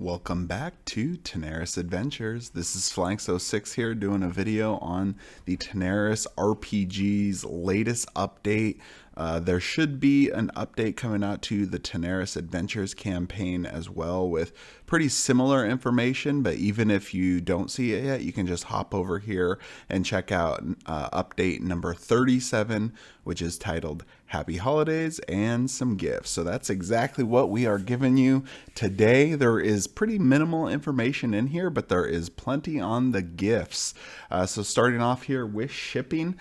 Welcome back to Tanares Adventures. This is Flanks06 here doing a video on the Tanares RPG's latest update. There should be an update coming out to the Tanares Adventures campaign as well with pretty similar information, but even if you don't see it yet, you can just hop over here and check out update number 37, which is titled Happy Holidays and Some Gifts. So that's exactly what we are giving you today. There is pretty minimal information in here, but there is plenty on the gifts. So starting off here with shipping,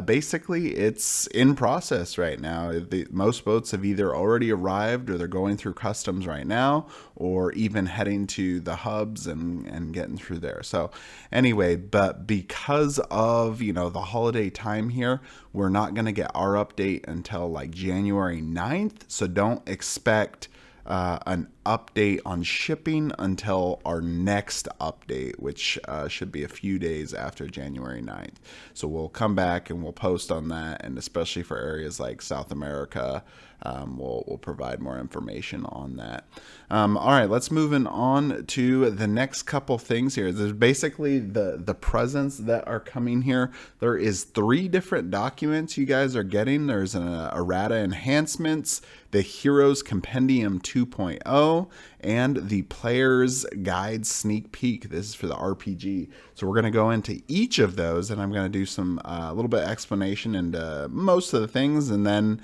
basically it's in process right now. Most boats have either already arrived or they're going through customs right now, or even heading to the hubs and getting through there. So anyway, but because of, the holiday time here, we're not going to get our update until like January 9th. So don't expect an update on shipping until our next update, which should be a few days after January 9th. So we'll come back and we'll post on that, and especially for areas like South America, we'll provide more information on that. All right, let's move on to the next couple things here. There's basically the presents that are coming here. There is 3 different documents you guys are getting. There's an Errata enhancements, the Heroes Compendium 2.0, and the Player's Guide Sneak Peek. This is for the RPG. So we're going to go into each of those, and I'm going to do some a little bit of explanation into most of the things, and then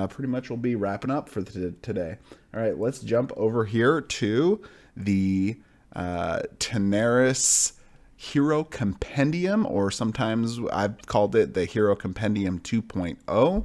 pretty much we'll be wrapping up for today. All right, let's jump over here to the Tanares Hero Compendium, or sometimes I've called it the Hero Compendium 2.0.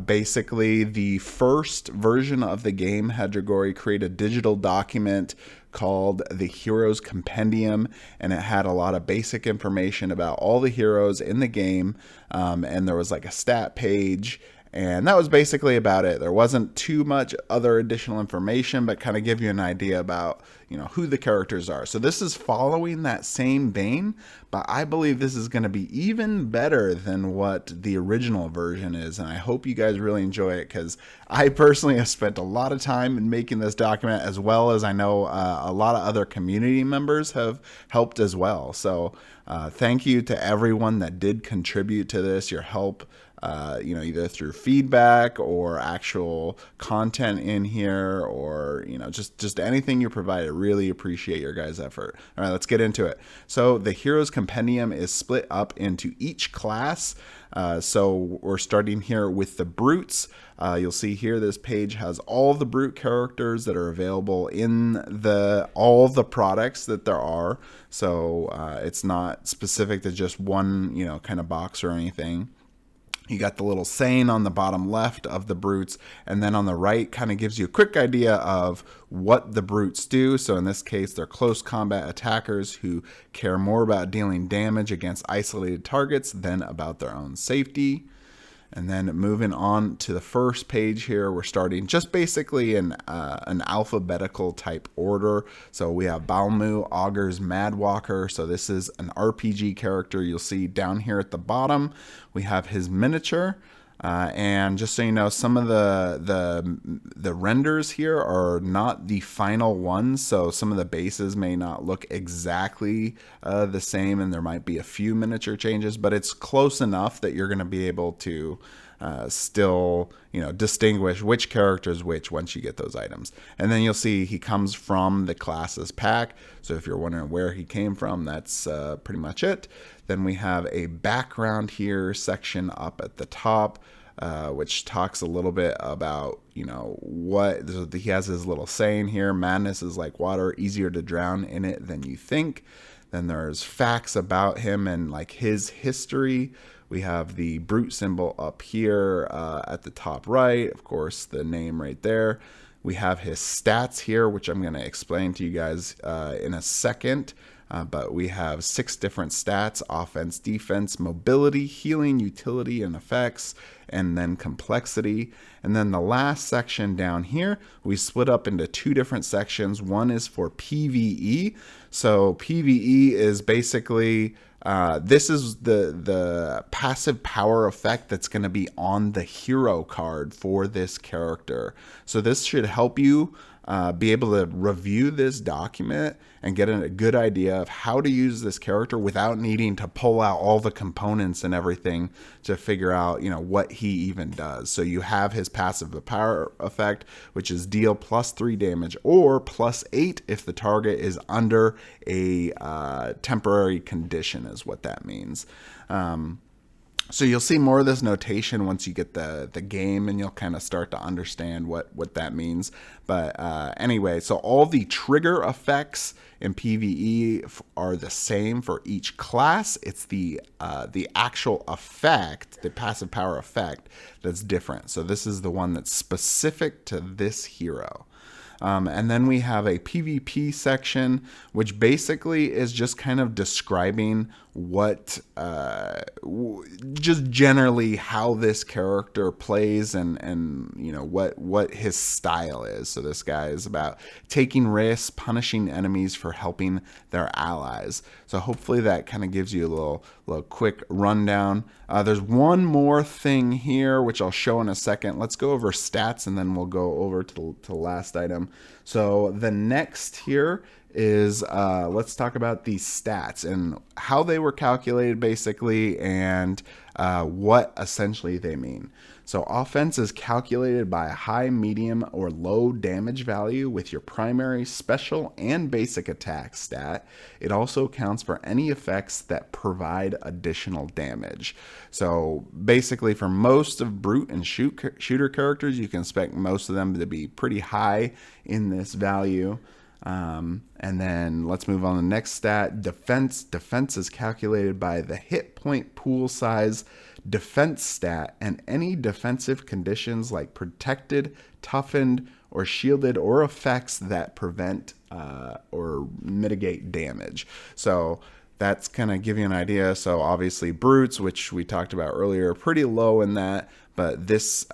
Basically, the first version of the game had Dragori create a digital document called the Heroes Compendium, and it had a lot of basic information about all the heroes in the game, and there was like a stat page, and that was basically about it. There wasn't too much other additional information, but kind of give you an idea about, who the characters are. So this is following that same vein, but I believe this is going to be even better than what the original version is. And I hope you guys really enjoy it, because I personally have spent a lot of time in making this document, as well as I know a lot of other community members have helped as well. So thank you to everyone that did contribute to this. Your help, either through feedback or actual content in here, or, just anything you provide. I really appreciate your guys' effort. All right, let's get into it. So the Heroes Compendium is split up into each class. So we're starting here with the Brutes. You'll see here this page has all the Brute characters that are available in all the products that there are. So it's not specific to just one, kind of box or anything. You got the little saying on the bottom left of the Brutes, and then on the right kind of gives you a quick idea of what the Brutes do. So in this case, they're close combat attackers who care more about dealing damage against isolated targets than about their own safety. And then moving on to the first page here, we're starting just basically in an alphabetical type order. So we have Balmu, Augur's Madwalker. So this is an RPG character. You'll see down here at the bottom, we have his miniature. And just so you know, some of the renders here are not the final ones, so some of the bases may not look exactly the same, and there might be a few miniature changes, but it's close enough that you're going to be able to still, distinguish which character is which once you get those items. And then you'll see he comes from the classes pack. So if you're wondering where he came from, that's pretty much it. Then we have a background here section up at the top, which talks a little bit about, what he has his little saying here. Madness is like water, easier to drown in it than you think. Then there's facts about him and like his history. We have the Brute symbol up here at the top right. Of course, the name right there. We have his stats here, which I'm going to explain to you guys in a second. But we have 6 different stats: offense, defense, mobility, healing, utility, and effects, and then complexity. And then the last section down here, we split up into 2 different sections. One is for PvE. So PvE is basically, this is the passive power effect that's going to be on the hero card for this character. So this should help you be able to review this document and get a good idea of how to use this character without needing to pull out all the components and everything to figure out, what he even does. So you have his passive power effect, which is deal +3 damage or +8 if the target is under a temporary condition, is what that means. So you'll see more of this notation once you get the game, and you'll kind of start to understand what that means. But anyway, so all the trigger effects in PvE are the same for each class. It's the actual effect, the passive power effect, that's different. So this is the one that's specific to this hero. And then we have a PvP section, which basically is just kind of describing what, just generally how this character plays and what his style is. So this guy is about taking risks, punishing enemies for helping their allies. So hopefully that kind of gives you a little quick rundown. There's one more thing here, which I'll show in a second. Let's go over stats, and then we'll go over to the last item. So the next here is let's talk about these stats and how they were calculated basically, and what essentially they mean. So offense is calculated by a high, medium, or low damage value with your primary, special, and basic attack stat. It also accounts for any effects that provide additional damage. So basically for most of brute and shooter characters, you can expect most of them to be pretty high in this value. And then let's move on to the next stat. Defense is calculated by the hit point pool size, defense stat, and any defensive conditions like protected, toughened, or shielded, or effects that prevent or mitigate damage. So that's kind of give you an idea. So obviously brutes, which we talked about earlier, are pretty low in that. But this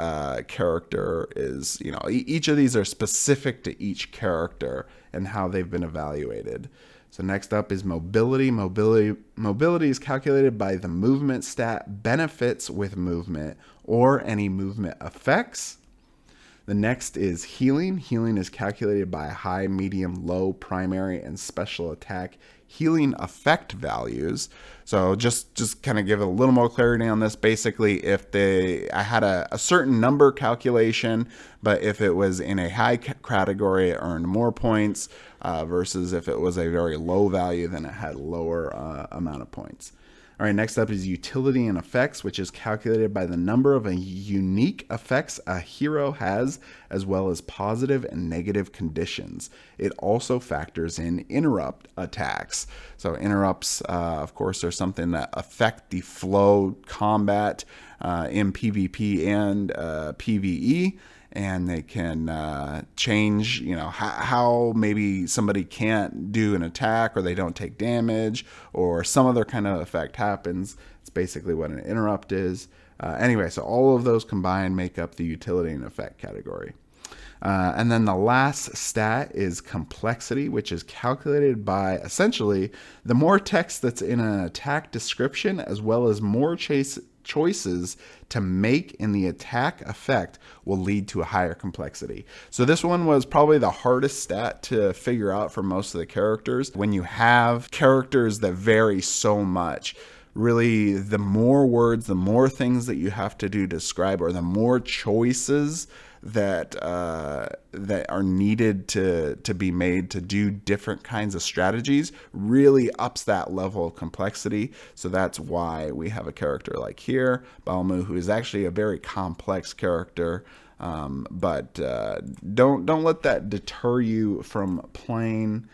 character is, each of these are specific to each character and how they've been evaluated. So next up is mobility. Mobility is calculated by the movement stat, benefits with movement, or any movement effects. The next is healing. Healing is calculated by high, medium, low, primary, and special attack healing effect values. So just kind of give a little more clarity on this. Basically, if I had a certain number calculation, but if it was in a high category, it earned more points, versus if it was a very low value, then it had lower amount of points. All right, next up is utility and effects, which is calculated by the number of unique effects a hero has, as well as positive and negative conditions. It also factors in interrupt attacks. So interrupts, of course, are something that affect the flow combat in PvP and PvE. And they can change, how maybe somebody can't do an attack, or they don't take damage, or some other kind of effect happens. It's basically what an interrupt is. Anyway, so all of those combined make up the utility and effect category. And then the last stat is complexity, which is calculated by essentially the more text that's in an attack description, as well as more choices to make in the attack effect, will lead to a higher complexity. So this one was probably the hardest stat to figure out for most of the characters. When you have characters that vary so much, really the more words, the more things that you have to do to describe, or the more choices that are needed to be made to do different kinds of strategies, really ups that level of complexity. So that's why we have a character like here, Balmu, who is actually a very complex character. But don't let that deter you from playing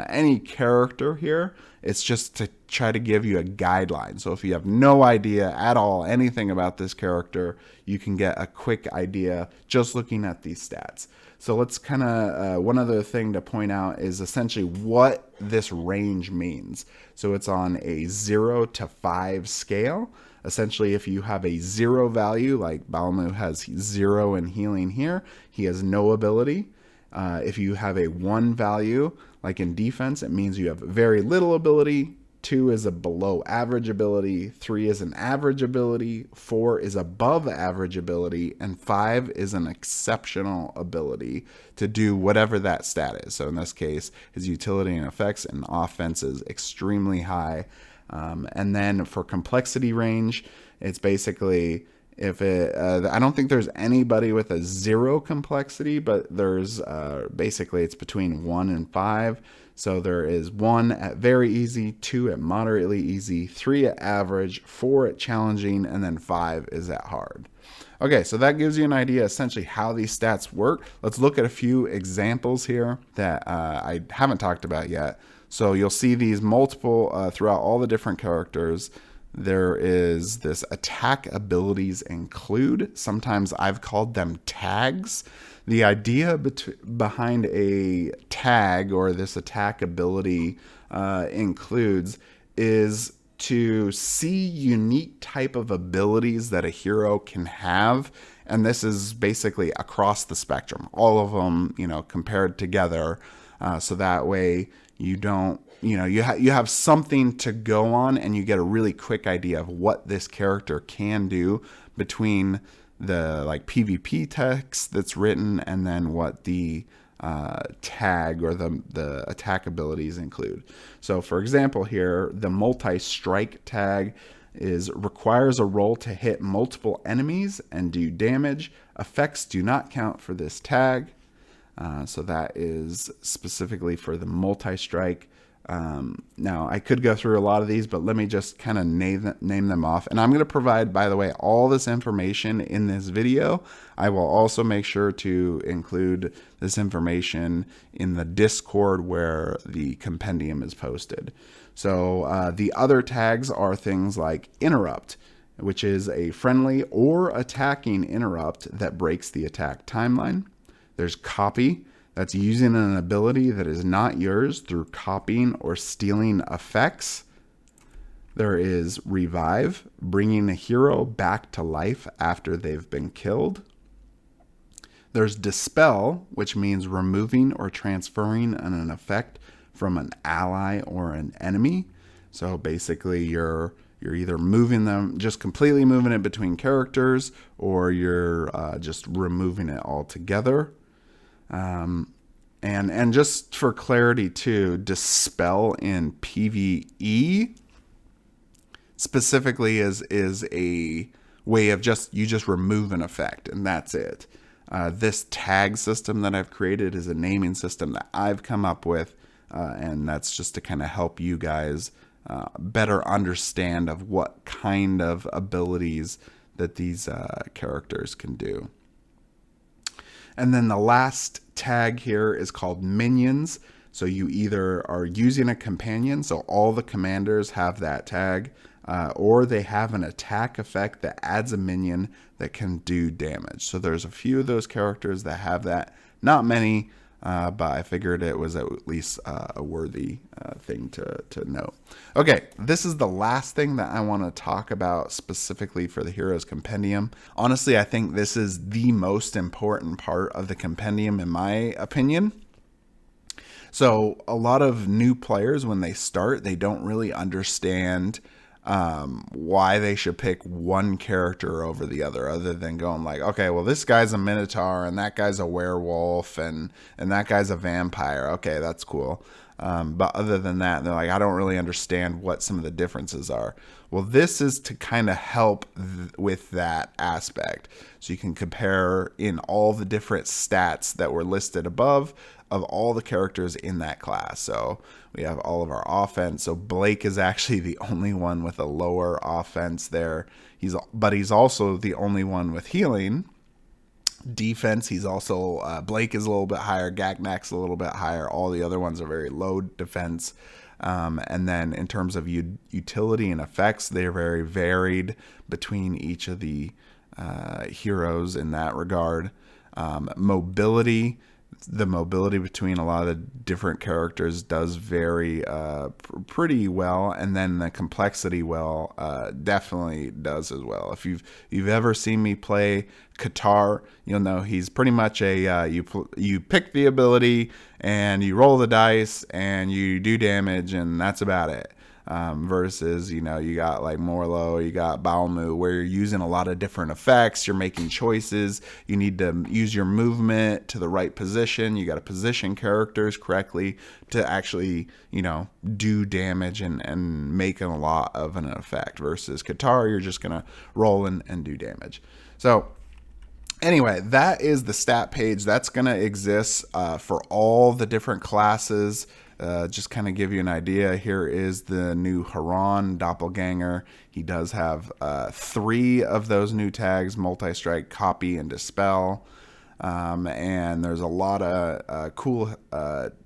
any character here. It's just to try to give you a guideline. So if you have no idea at all anything about this character, you can get a quick idea just looking at these stats. So let's kind of, one other thing to point out is essentially what this range means. So it's on a 0 to 5 scale. Essentially, if you have a 0 value, like Balmu has 0 in healing here, he has no ability. If you have a 1 value, like in defense, it means you have very little ability. 2 is a below average ability, 3 is an average ability, 4 is above average ability, and 5 is an exceptional ability to do whatever that stat is. So in this case, his utility and effects and offense is extremely high. And then for complexity range, it's basically if it, I don't think there's anybody with a 0 complexity, but there's basically it's between 1 and 5. So there is 1 at very easy, 2 at moderately easy, 3 at average, 4 at challenging, and then 5 is at hard. Okay, so that gives you an idea essentially how these stats work. Let's look at a few examples here that I haven't talked about yet. So you'll see these multiple throughout all the different characters. There is this attack abilities include. Sometimes I've called them tags. The idea behind a tag or this attack ability includes is to see unique type of abilities that a hero can have. And this is basically across the spectrum, all of them, compared together. So that way you don't, you have something to go on and you get a really quick idea of what this character can do between the PvP text that's written and then what the tag or the attack abilities include. So for example here, the multi-strike tag requires a roll to hit multiple enemies and do damage. Effects do not count for this tag. So that is specifically for the multi-strike. Now, I could go through a lot of these, but let me just kind of name them off. And I'm going to provide, by the way, all this information in this video. I will also make sure to include this information in the Discord where the compendium is posted. So the other tags are things like interrupt, which is a friendly or attacking interrupt that breaks the attack timeline. There's copy. That's using an ability that is not yours through copying or stealing effects. There is revive, bringing a hero back to life after they've been killed. There's dispel, which means removing or transferring an effect from an ally or an enemy. So basically you're either moving them, just completely moving it between characters, or you're just removing it altogether. And just for clarity too, dispel in PvE specifically is a way of you just remove an effect and that's it. This tag system that I've created is a naming system that I've come up with, and that's just to kind of help you guys better understand of what kind of abilities that these characters can do. And then the last tag here is called minions. So you either are using a companion, so all the commanders have that tag, or they have an attack effect that adds a minion that can do damage. So there's a few of those characters that have that. Not many, but I figured it was at least a worthy thing to note. Okay, this is the last thing that I want to talk about specifically for the Heroes Compendium. Honestly, I think this is the most important part of the compendium in my opinion. So a lot of new players, when they start, they don't really understand why they should pick one character over the other than going like, okay, well, this guy's a Minotaur and that guy's a werewolf and that guy's a vampire. Okay, that's cool. But other than that, they're like, I don't really understand what some of the differences are. Well, this is to kind of help with that aspect. So you can compare in all the different stats that were listed above of all the characters in that class. So we have all of our offense. So Blake is actually the only one with a lower offense there. But he's also the only one with healing. Defense, he's also Blake is a little bit higher, Gagnak's a little bit higher. All the other ones are very low defense. And then in terms of utility and effects, they're very varied between each of the heroes in that regard. Mobility, the mobility between a lot of the different characters does vary pretty well, and then the complexity definitely does as well. If you've ever seen me play Qatar, you'll know he's pretty much a you pick the ability and you roll the dice and you do damage and that's about it. versus, you know, you got like Morlo, you got Balmu, where you're using a lot of different effects, you're making choices, you need to use your movement to the right position, you got to position characters correctly to actually, you know, do damage and make a lot of an effect, versus Katara, you're just going to roll and do damage. So anyway, that is the stat page. That's going to exist for all the different classes. Just kind of give you an idea, here is the new Haran Doppelganger. He does have 3 of those new tags: Multi-Strike, Copy, and Dispel. And there's a lot of cool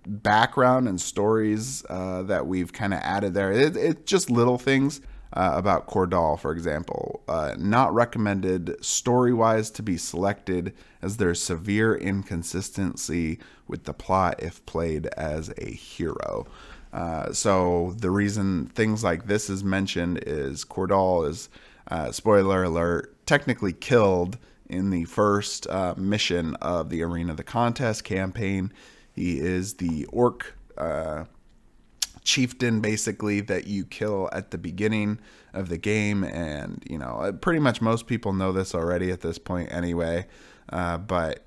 background and stories that we've kind of added there. It's just little things. About Cordal, for example, not recommended story-wise to be selected, as there's severe inconsistency with the plot if played as a hero. So the reason things like this is mentioned is Cordal is, spoiler alert, technically killed in the first mission of the Arena of the Contest campaign. He is the orc chieftain, basically, that you kill at the beginning of the game, and you know, pretty much most people know this already at this point anyway, but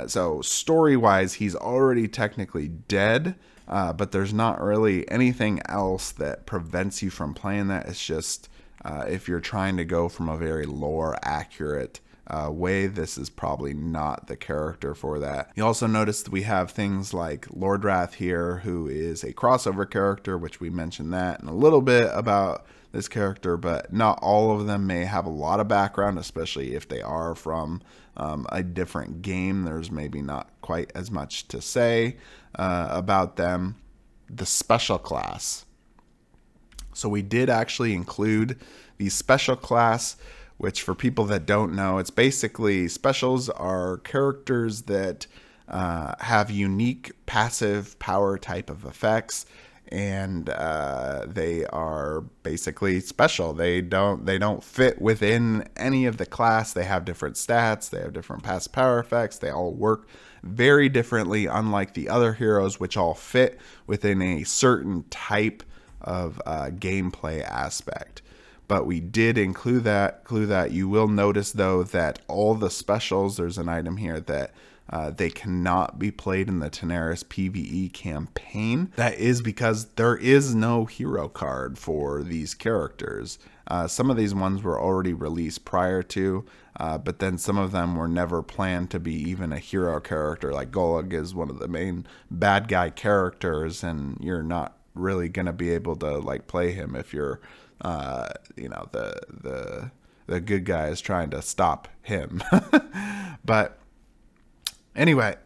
so story wise he's already technically dead, but there's not really anything else that prevents you from playing that. It's just if you're trying to go from a very lore accurate way, this is probably not the character for that. You also notice that we have things like Lordrath here, who is a crossover character, which we mentioned that in a little bit about this character, but not all of them may have a lot of background, especially if they are from a different game. There's maybe not quite as much to say about them. The special class. So we did actually include the special class, which for people that don't know, it's basically, specials are characters that have unique passive power type of effects, and they are basically special. They don't fit within any of the class. They have different stats, they have different passive power effects, they all work very differently, unlike the other heroes, which all fit within a certain type of gameplay aspect. But we did include that. You will notice, though, that all the specials, there's an item here that they cannot be played in the Tanares PvE campaign. That is because there is no hero card for these characters. Some of these ones were already released prior to, but then some of them were never planned to be even a hero character. Like Golag is one of the main bad guy characters, and you're not really going to be able to like play him if you're you know, the good guy is trying to stop him. But anyway,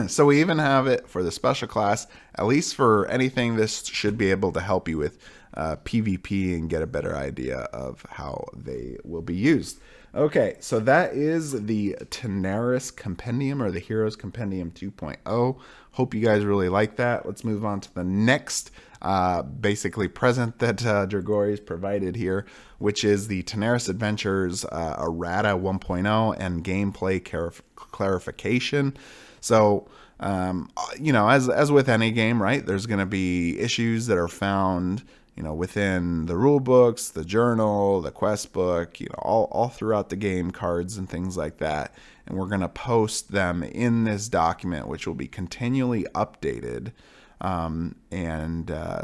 so we even have it for the special class. At least for anything, this should be able to help you with PvP and get a better idea of how they will be used. Okay, so that is the Tanares Compendium, or the Heroes Compendium 2.0. Hope you guys really like that. Let's move on to the next basically present that Dragori's provided here, which is the Tanares Adventures Errata 1.0 and gameplay clarification. So, you know, as with any game, right, there's going to be issues that are found, you know, within the rule books, the journal, the quest book, you know, all throughout the game, cards and things like that. And we're going to post them in this document, which will be continually updated.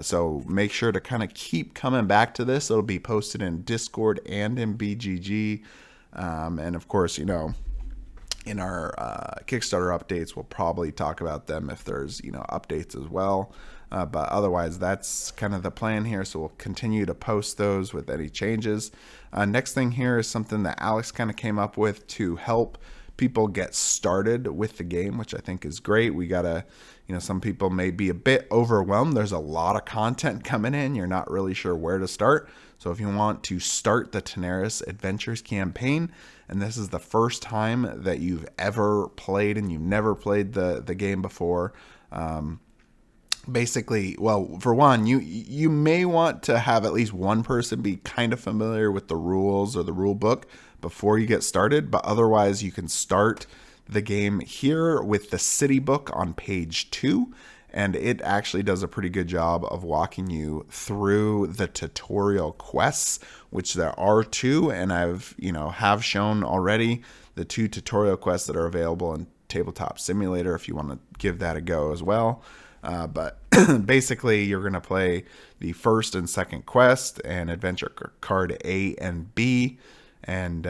So make sure to kind of keep coming back to this. It'll be posted in Discord and in BGG. And of course, you know, in our Kickstarter updates, we'll probably talk about them if there's, you know, updates as well. But otherwise, that's kind of the plan here. So we'll continue to post those with any changes. Next thing here is something that Alex kind of came up with to help people get started with the game, which I think is great. We gotta, you know, some people may be a bit overwhelmed. There's a lot of content coming in. You're not really sure where to start. So if you want to start the Tanares Adventures campaign, and this is the first time that you've ever played and you've never played the game before, basically, well, for one, you may want to have at least one person be kind of familiar with the rules or the rule book before you get started, but otherwise you can start the game here with the city book on page 2, and it actually does a pretty good job of walking you through the tutorial quests, which there are 2, and I've have shown already the 2 tutorial quests that are available in Tabletop Simulator if you want to give that a go as well. But basically, you're going to play the first and second quest and adventure card A and B. And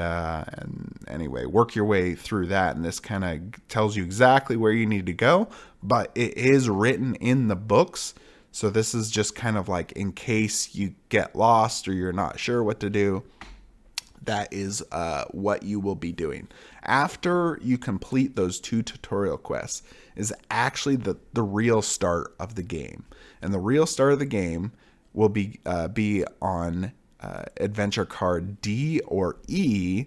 anyway, work your way through that. And this kind of tells you exactly where you need to go. But it is written in the books. So this is just kind of like in case you get lost or you're not sure what to do. That is what you will be doing. After you complete those 2 tutorial quests is actually the real start of the game. And the real start of the game will be on adventure card D or E,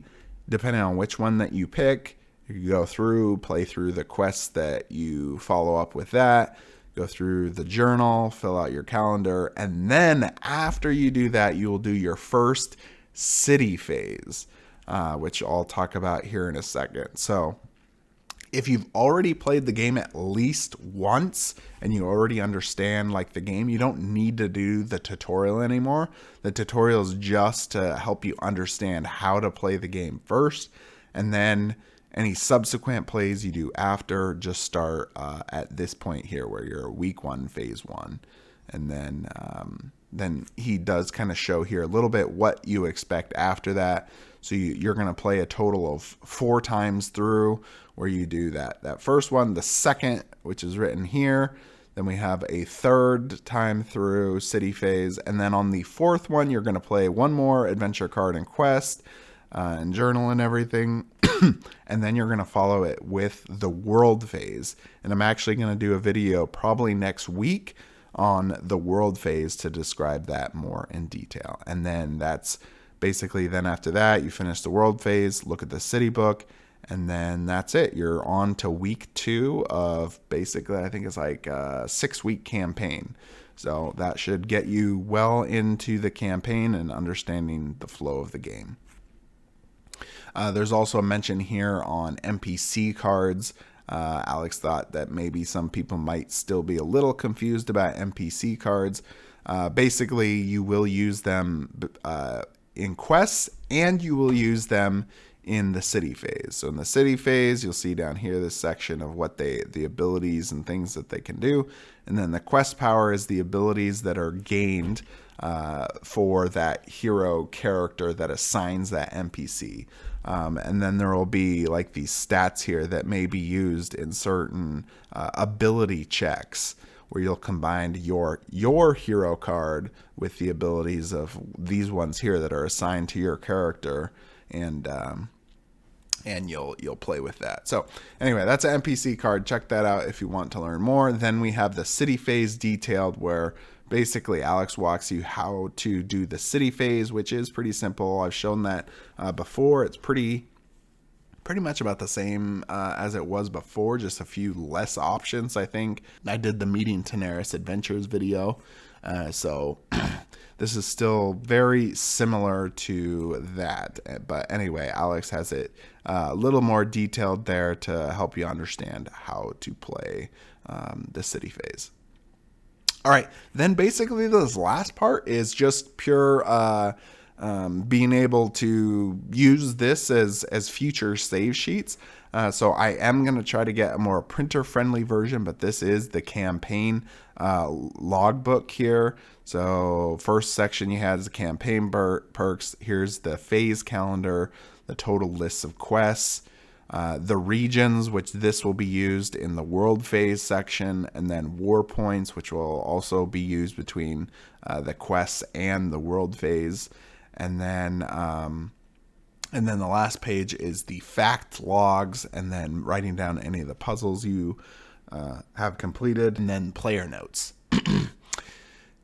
depending on which one that you pick. You go through, play through the quests that you follow up with that, go through the journal, fill out your calendar, and then after you do that, you will do your first city phase, which I'll talk about here in a second. So if you've already played the game at least once and you already understand like the game, you don't need to do the tutorial anymore. The tutorial is just to help you understand how to play the game first, and then any subsequent plays you do after just start at this point here where you're week 1, phase 1. And then he does kind of show here a little bit what you expect after that. So you're going to play a total of 4 times through, where you do that first one, the second, which is written here. Then we have a 3rd time through city phase. And then on the 4th one, you're going to play 1 more adventure card and quest and journal and everything. And then you're going to follow it with the world phase. And I'm actually going to do a video probably next week on the world phase to describe that more in detail. And then that's basically, then after that, you finish the world phase, look at the city book, and then that's it. You're on to week 2 of basically, I think it's like a 6-week campaign. So that should get you well into the campaign and understanding the flow of the game. There's also a mention here on NPC cards. Alex thought that maybe some people might still be a little confused about NPC cards. Basically, you will use them in quests, and you will use them in the city phase. So in the city phase, you'll see down here this section of what the abilities and things that they can do. And then the quest power is the abilities that are gained for that hero character that assigns that NPC. And then there will be like these stats here that may be used in certain ability checks, where you'll combine your hero card with the abilities of these ones here that are assigned to your character, and you'll play with that. So anyway, that's an NPC card. Check that out if you want to learn more. Then we have the city phase detailed, where basically Alex walks you how to do the city phase, which is pretty simple. I've shown that before. It's pretty much about the same as it was before, just a few less options, I think. I did the Meeting Tanares Adventures video, so this is still very similar to that. But anyway, Alex has it a little more detailed there to help you understand how to play the city phase. All right, then basically this last part is just pure being able to use this as future save sheets. So I am going to try to get a more printer-friendly version, but this is the campaign logbook here. So first section you had is the campaign perks. Here's the phase calendar, the total lists of quests, the regions, which this will be used in the world phase section, and then war points, which will also be used between the quests and the world phase. And then the last page is the fact logs, and then writing down any of the puzzles you have completed, and then player notes.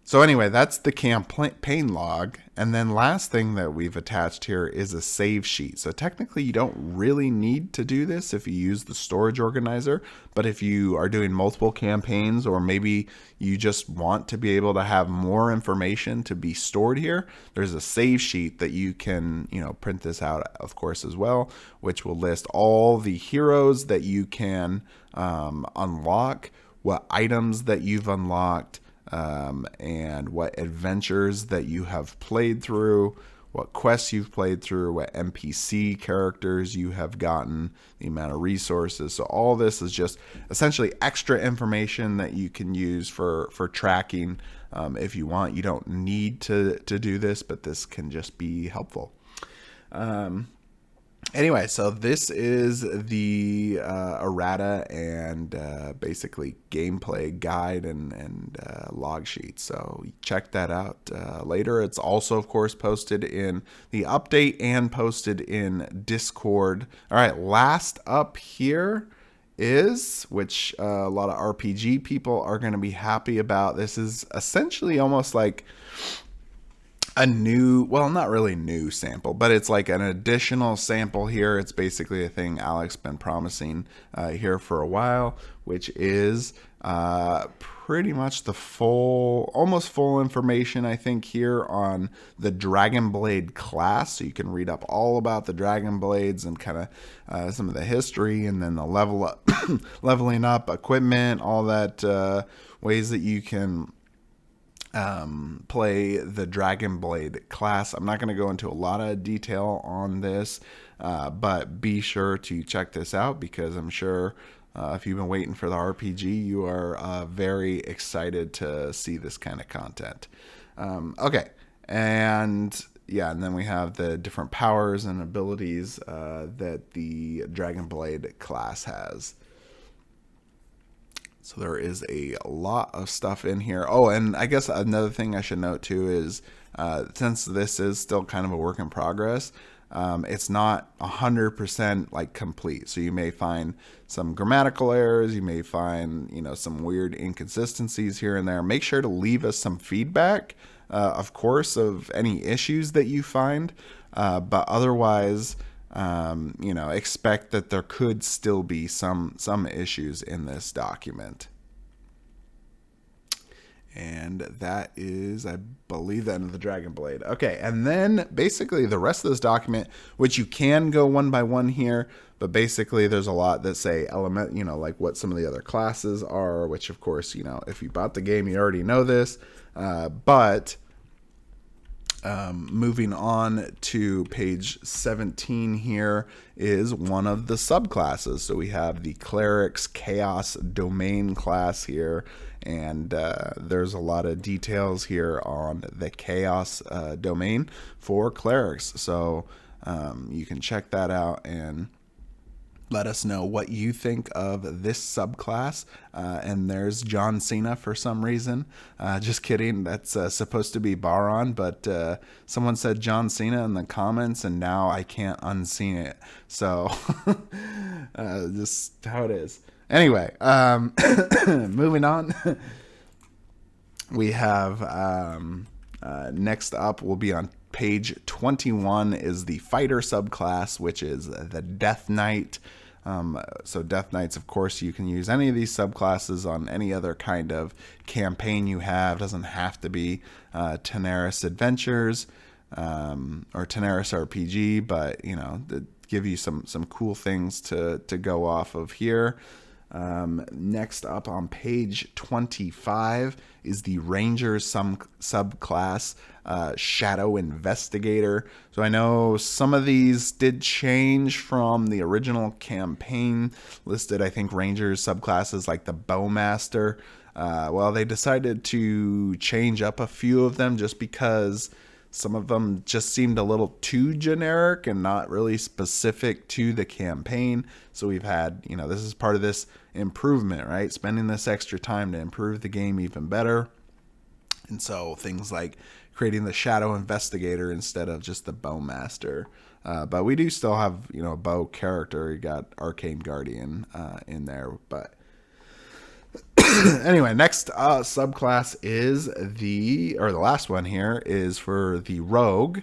So anyway, that's the campaign log. And then last thing that we've attached here is a save sheet. So technically you don't really need to do this if you use the storage organizer, but if you are doing multiple campaigns, or maybe you just want to be able to have more information to be stored here, there's a save sheet that you can, print this out, of course, as well, which will list all the heroes that you can unlock what items that you've unlocked, and what adventures that you have played through, what quests you've played through, what NPC characters you have gotten, the amount of resources. So all this is just essentially extra information that you can use for tracking if you want. You don't need to do this, but this can just be helpful. Anyway, so this is the Errata and basically gameplay guide and log sheet. So check that out later. It's also, of course, posted in the update and posted in Discord. All right, last up here is, which a lot of RPG people are going to be happy about. This is essentially almost like a new, well, not really new sample, but it's like an additional sample here. It's basically a thing Alex been promising here for a while, which is pretty much the full, almost full information, I think, here on the Dragon Blade class. So you can read up all about the Dragon Blades and kind of some of the history, and then the leveling up equipment, all that ways that you can play the Dragon Blade class. I'm not going to go into a lot of detail on this, but be sure to check this out, because I'm sure if you've been waiting for the RPG, you are very excited to see this kind of content. Okay, and yeah, and then we have the different powers and abilities that the Dragon Blade class has. So there is a lot of stuff in here. Oh, and I guess another thing I should note too is since this is still kind of a work in progress, it's not 100% like complete. So you may find some grammatical errors. You may find, some weird inconsistencies here and there. Make sure to leave us some feedback, of course, of any issues that you find. But otherwise, expect that there could still be some issues in this document. And that is, I believe, the end of the Dragon Blade. Okay, and then basically the rest of this document, which you can go one by one here, but basically there's a lot that say element, like what some of the other classes are, which of course, if you bought the game, you already know this. But moving on to page 17 here is one of the subclasses. So we have the Cleric's Chaos Domain class here, and there's a lot of details here on the Chaos Domain for Clerics. So you can check that out and let us know what you think of this subclass. And there's John Cena for some reason. Just kidding. That's supposed to be Baron, but someone said John Cena in the comments, and now I can't unseen it. So just how it is. Anyway, moving on. We have next up will be on page 21 is the fighter subclass, which is the Death Knight. So Death Knights, of course, you can use any of these subclasses on any other kind of campaign you have. Doesn't have to be Tanares Adventures or Tanares RPG, but give you some cool things to go off of here. Next up on page 25 is the Ranger subclass, Shadow Investigator. So I know some of these did change from the original campaign listed. I think Rangers subclasses like the Bowmaster. Well, they decided to change up a few of them just because some of them just seemed a little too generic and not really specific to the campaign. So we've had, this is part of this improvement, right? Spending this extra time to improve the game even better. And so things like creating the Shadow Investigator instead of just the Bowmaster. But we do still have, a bow character. You got Arcane Guardian in there. But anyway, next subclass is the last one here is for the Rogue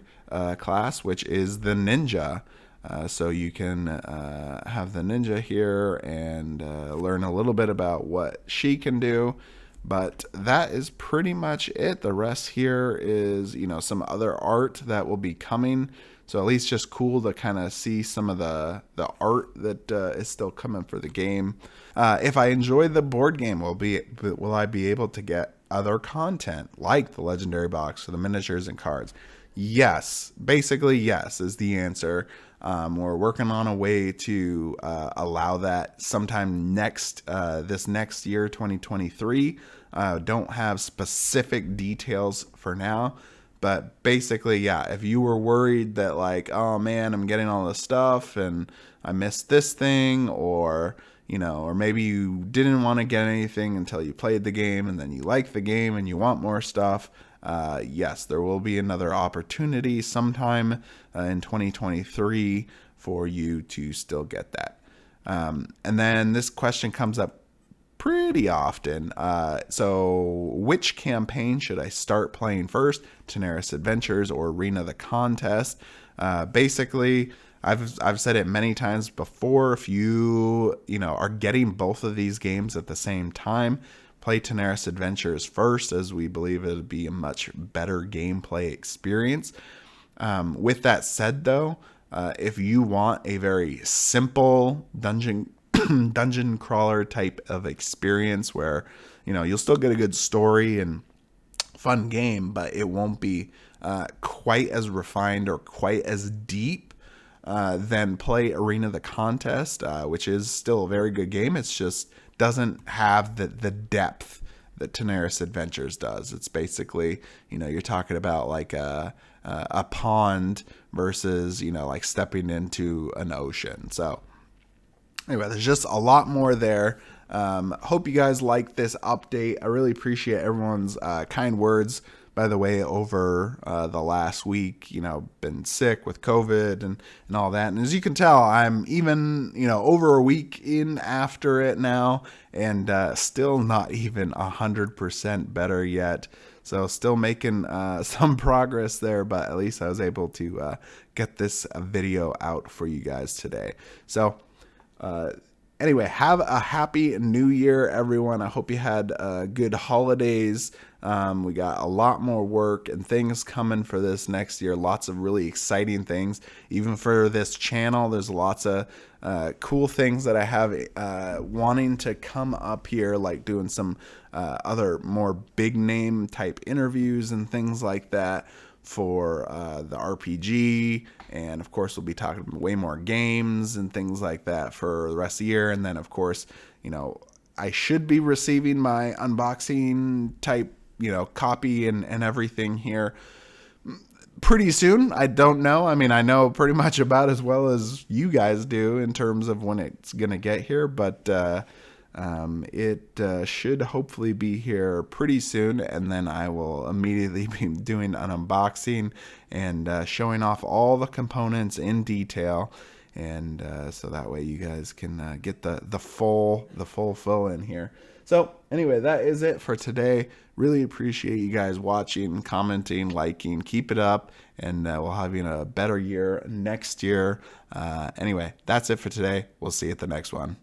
class, which is the Ninja. So you can have the Ninja here and learn a little bit about what she can do. But that is pretty much it. The rest here is, some other art that will be coming. So at least just cool to kind of see some of the art that is still coming for the game. If I enjoy the board game, will I be able to get other content like the legendary box or the miniatures and cards? Yes, basically yes is the answer. We're working on a way to allow that sometime this next year, 2023. Don't have specific details for now, but basically, yeah, if you were worried that like, oh man, I'm getting all this stuff and I missed this thing, or or maybe you didn't want to get anything until you played the game and then you like the game and you want more stuff, yes, there will be another opportunity sometime in 2023 for you to still get that. And then this question comes up pretty often. So which campaign should I start playing first? Tanares Adventures or Arena the Contest? Basically, I've said it many times before. If you are getting both of these games at the same time, play Tanares Adventures first, as we believe it would be a much better gameplay experience. With that said, though, if you want a very simple dungeon crawler type of experience where you'll still get a good story and fun game, but it won't be quite as refined or quite as deep, then play Arena the Contest, which is still a very good game. It's just doesn't have the depth that Tanares Adventures does. It's basically, you're talking about like a pond versus, like stepping into an ocean. So anyway, there's just a lot more there. Hope you guys like this update. I really appreciate everyone's kind words, by the way, over the last week. Been sick with COVID and all that. And as you can tell, I'm even, over a week in after it now, and still not even 100% better yet. So still making some progress there, but at least I was able to get this video out for you guys today. So anyway, have a happy new year, everyone. I hope you had good holidays. We got a lot more work and things coming for this next year. Lots of really exciting things. Even for this channel, there's lots of cool things that I have wanting to come up here, like doing some other more big name type interviews and things like that for the RPG, and of course we'll be talking way more games and things like that for the rest of the year. And then of course, I should be receiving my unboxing type, copy and everything here pretty soon. I don't know. I mean, I know pretty much about as well as you guys do in terms of when it's gonna get here, but it should hopefully be here pretty soon, and then I will immediately be doing an unboxing and showing off all the components in detail, and so that way you guys can get the full fill in here. So anyway, that is it for today. Really appreciate you guys watching, commenting, liking. Keep it up, and we'll have you in a better year next year. Anyway, that's it for today. We'll see you at the next one.